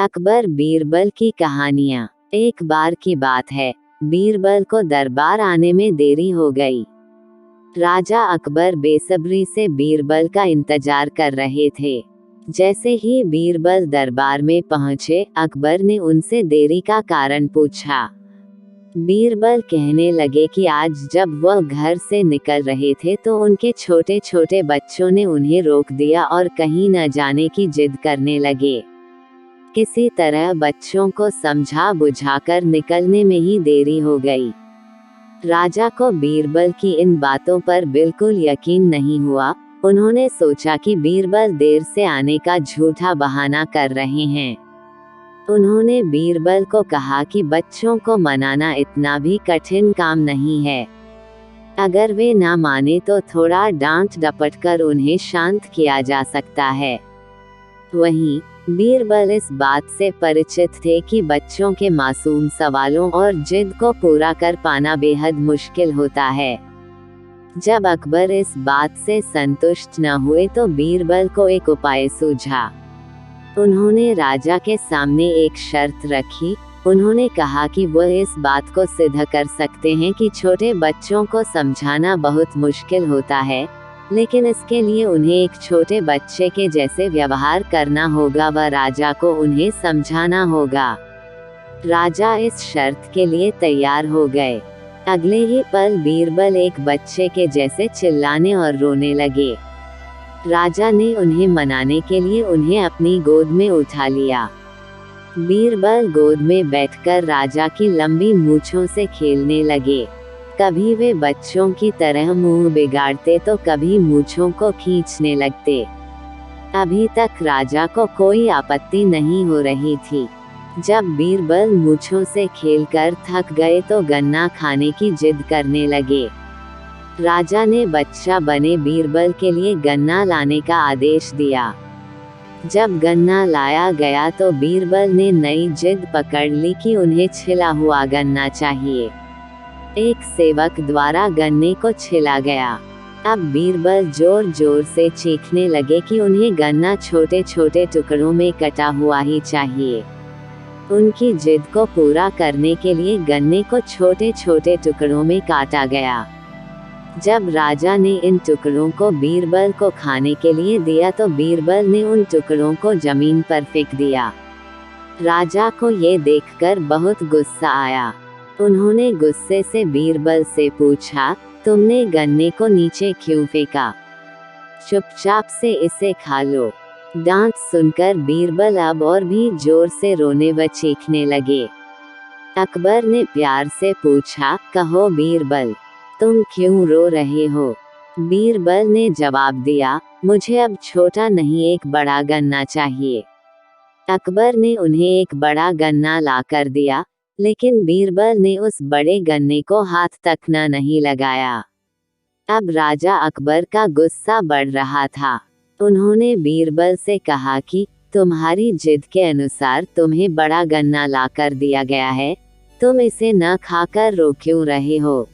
अकबर बीरबल की कहानियाँ। एक बार की बात है, बीरबल को दरबार आने में देरी हो गई। राजा अकबर बेसब्री से बीरबल का इंतजार कर रहे थे। जैसे ही बीरबल दरबार में पहुंचे, अकबर ने उनसे देरी का कारण पूछा। बीरबल कहने लगे कि आज जब वह घर से निकल रहे थे तो उनके छोटे छोटे बच्चों ने उन्हें रोक दिया और कहीं न जाने की जिद करने लगे। किसी तरह बच्चों को समझा बुझाकर निकलने में ही देरी हो गई। राजा को बीरबल की इन बातों पर बिल्कुल यकीन नहीं हुआ। उन्होंने सोचा कि बीरबल देर से आने का झूठा बहाना कर रहे हैं। उन्होंने बीरबल को कहा कि बच्चों को मनाना इतना भी कठिन काम नहीं है। अगर वे ना माने तो थोड़ा डांट डपट कर उन्हें शांत किया जा सकता है। वहीं बीरबल इस बात से परिचित थे कि बच्चों के मासूम सवालों और जिद को पूरा कर पाना बेहद मुश्किल होता है। जब अकबर इस बात से संतुष्ट न हुए तो बीरबल को एक उपाय सूझा। उन्होंने राजा के सामने एक शर्त रखी। उन्होंने कहा कि वह इस बात को सिद्ध कर सकते हैं कि छोटे बच्चों को समझाना बहुत मुश्किल होता है, लेकिन इसके लिए उन्हें एक छोटे बच्चे के जैसे व्यवहार करना होगा व राजा को उन्हें समझाना होगा। राजा इस शर्त के लिए तैयार हो गए। अगले ही पल बीरबल एक बच्चे के जैसे चिल्लाने और रोने लगे। राजा ने उन्हें मनाने के लिए उन्हें अपनी गोद में उठा लिया। बीरबल गोद में बैठकर राजा की लंबी मूंछों से खेलने लगे। कभी वे बच्चों की तरह मुंह बिगाड़ते तो कभी मूंछों को खींचने लगते। अभी तक राजा को कोई आपत्ति नहीं हो रही थी। जब बीरबल मूंछों से खेलकर थक गए तो गन्ना खाने की जिद करने लगे। राजा ने बच्चा बने बीरबल के लिए गन्ना लाने का आदेश दिया। जब गन्ना लाया गया तो बीरबल ने नई जिद पकड़ ली कि उन्हें छिला हुआ गन्ना चाहिए। एक सेवक द्वारा गन्ने को छिला गया। अब बीरबल जोर जोर से चीखने लगे कि उन्हें गन्ना छोटे छोटे टुकड़ों में कटा हुआ ही चाहिए। उनकी जिद को पूरा करने के लिए गन्ने को छोटे छोटे टुकड़ों में काटा गया। जब राजा ने इन टुकड़ों को बीरबल को खाने के लिए दिया तो बीरबल ने उन टुकड़ों को जमीन पर फेंक दिया। राजा को ये देखकर बहुत गुस्सा आया। उन्होंने गुस्से से बीरबल से पूछा, तुमने गन्ने को नीचे क्यों फेंका? चुपचाप से इसे खा लो। डांट सुनकर बीरबल अब और भी जोर से रोने व चीखने लगे। अकबर ने प्यार से पूछा, कहो बीरबल, तुम क्यों रो रहे हो? बीरबल ने जवाब दिया, मुझे अब छोटा नहीं एक बड़ा गन्ना चाहिए। अकबर ने उन्हें एक बड़ा गन्ना ला कर दिया, लेकिन बीरबल ने उस बड़े गन्ने को हाथ तक नहीं लगाया। अब राजा अकबर का गुस्सा बढ़ रहा था। उन्होंने बीरबल से कहा कि तुम्हारी जिद के अनुसार तुम्हें बड़ा गन्ना ला कर दिया गया है, तुम इसे न खाकर रो क्यों रहे हो?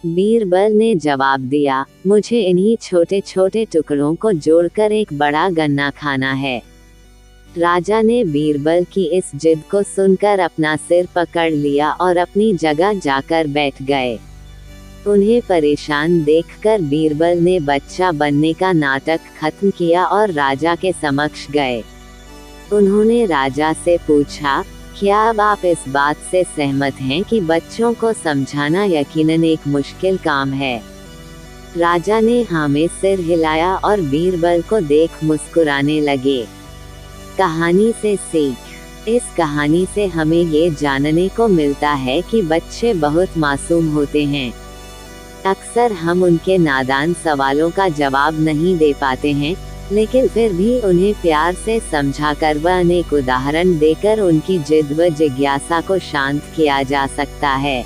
बीरबल ने जवाब दिया, मुझे इन्हीं छोटे छोटे टुकड़ों को जोड़कर एक बड़ा गन्ना खाना है। राजा ने बीरबल की इस जिद को सुनकर अपना सिर पकड़ लिया और अपनी जगह जाकर बैठ गए। उन्हें परेशान देखकर बीरबल ने बच्चा बनने का नाटक खत्म किया और राजा के समक्ष गए। उन्होंने राजा से पूछा, क्या अब आप इस बात से सहमत हैं कि बच्चों को समझाना यकीनन एक मुश्किल काम है? राजा ने हाँ में सिर हिलाया और बीरबल को देख मुस्कुराने लगे। कहानी से सीख। इस कहानी से हमें ये जानने को मिलता है कि बच्चे बहुत मासूम होते हैं। अक्सर हम उनके नादान सवालों का जवाब नहीं दे पाते हैं, लेकिन फिर भी उन्हें प्यार से समझाकर व अनेक उदाहरण देकर उनकी जिद व जिज्ञासा को शांत किया जा सकता है।